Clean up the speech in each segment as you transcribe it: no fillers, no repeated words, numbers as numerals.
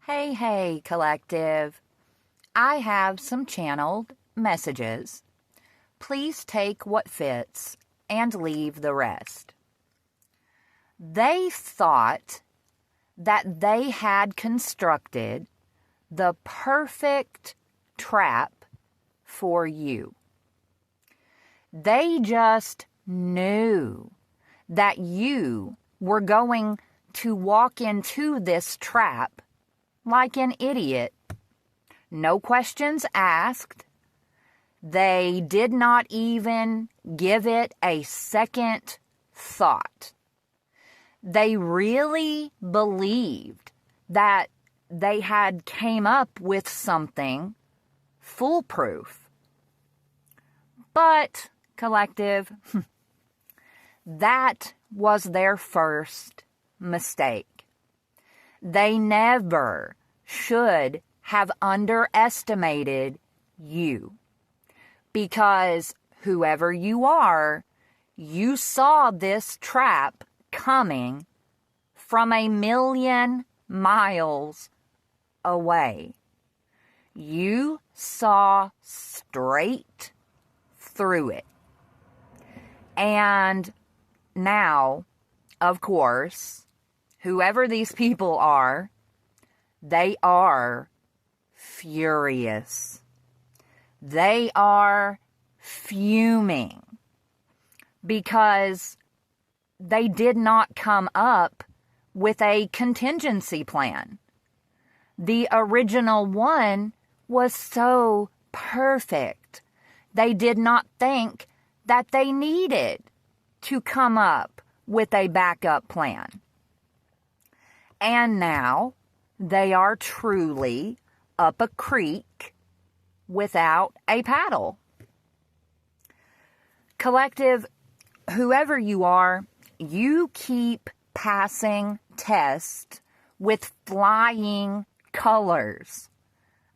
Hey, collective. I have some channeled messages. Please take what fits and leave the rest. They thought that they had constructed the perfect trap for you. They just knew that you were going to walk into this trap like an idiot. No questions asked. They did not even give it a second thought. They really believed that they had came up with something foolproof. But, collective, that was their first mistake. They never should have underestimated you, because whoever you are, you saw this trap coming from 1,000,000 miles away. You saw straight through it. And now, of course, whoever these people are, they are furious. They are fuming because they did not come up with a contingency plan. The original one was so perfect. They did not think that they needed to come up with a backup plan. And now they are truly up a creek without a paddle. Collective, whoever you are, you keep passing tests with flying colors.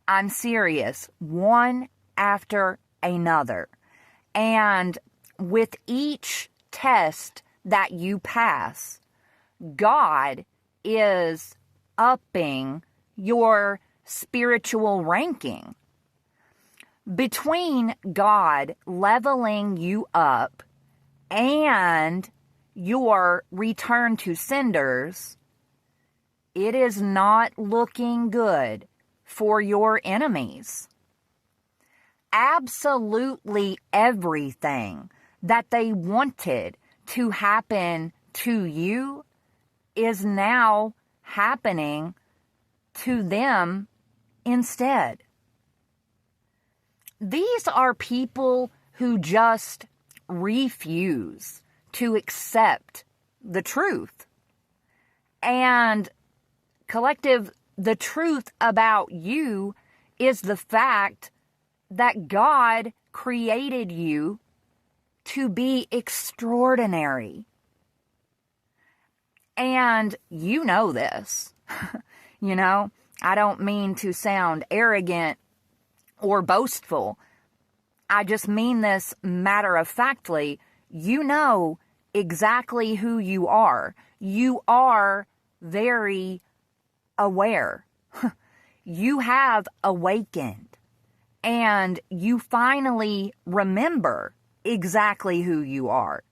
I'm serious, one after another. And with each test that you pass, God is upping your spiritual ranking. Between God leveling you up and your return to cinders, it is not looking good for your enemies. Absolutely everything that they wanted to happen to you is now happening to them instead. These are people who just refuse to accept the truth. And collective, the truth about you is the fact that God created you to be extraordinary. And you know this. I don't mean to sound arrogant or boastful. I just mean this matter-of-factly. You know exactly who you are. You are very aware. You have awakened. And you finally remember exactly who you are.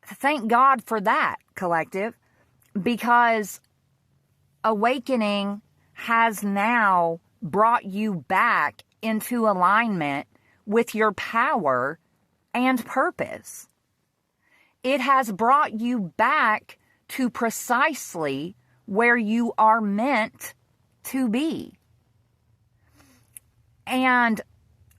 Thank God for that, collective, because awakening has now brought you back into alignment with your power and purpose. It has brought you back to precisely where you are meant to be. And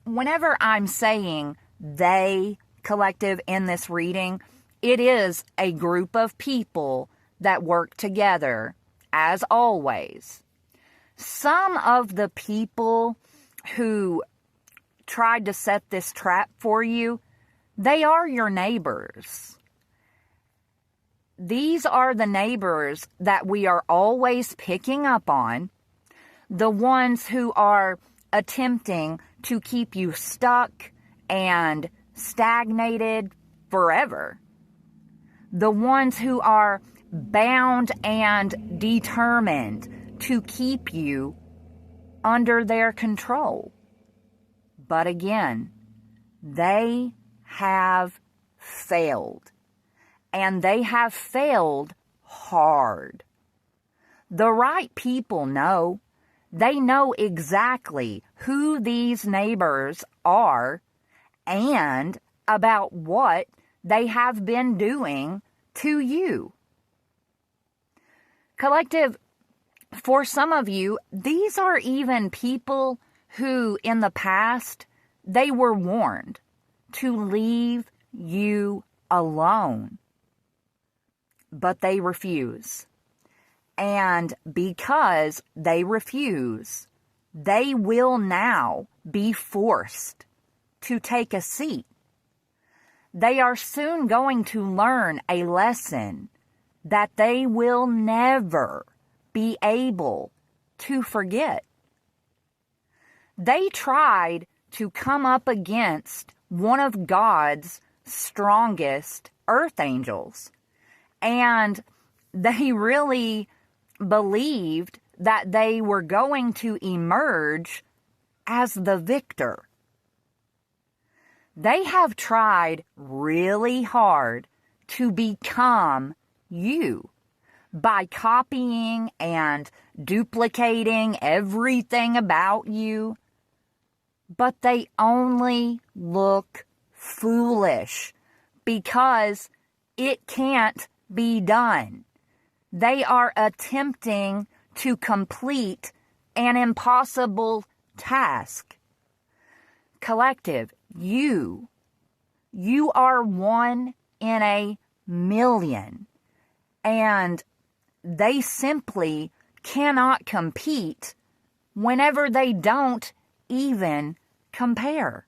whenever I'm saying they, collective, in this reading, it is a group of people that work together, as always. Some of the people who tried to set this trap for you, they are your neighbors. These are the neighbors that we are always picking up on, the ones who are attempting to keep you stuck and stagnated forever. The ones who are bound and determined to keep you under their control. But again, they have failed. And they have failed hard. The right people know. They know exactly who these neighbors are and about what they have been doing to you. Collective, for some of you, these are even people who in the past, they were warned to leave you alone. But they refuse. And because they refuse, they will now be forced to take a seat. They are soon going to learn a lesson that they will never be able to forget. They tried to come up against one of God's strongest earth angels. And they really believed that they were going to emerge as the victor. They have tried really hard to become you by copying and duplicating everything about you, but they only look foolish because it can't be done. They are attempting to complete an impossible task. Collective, you are 1 in a million, and they simply cannot compete whenever they don't even compare.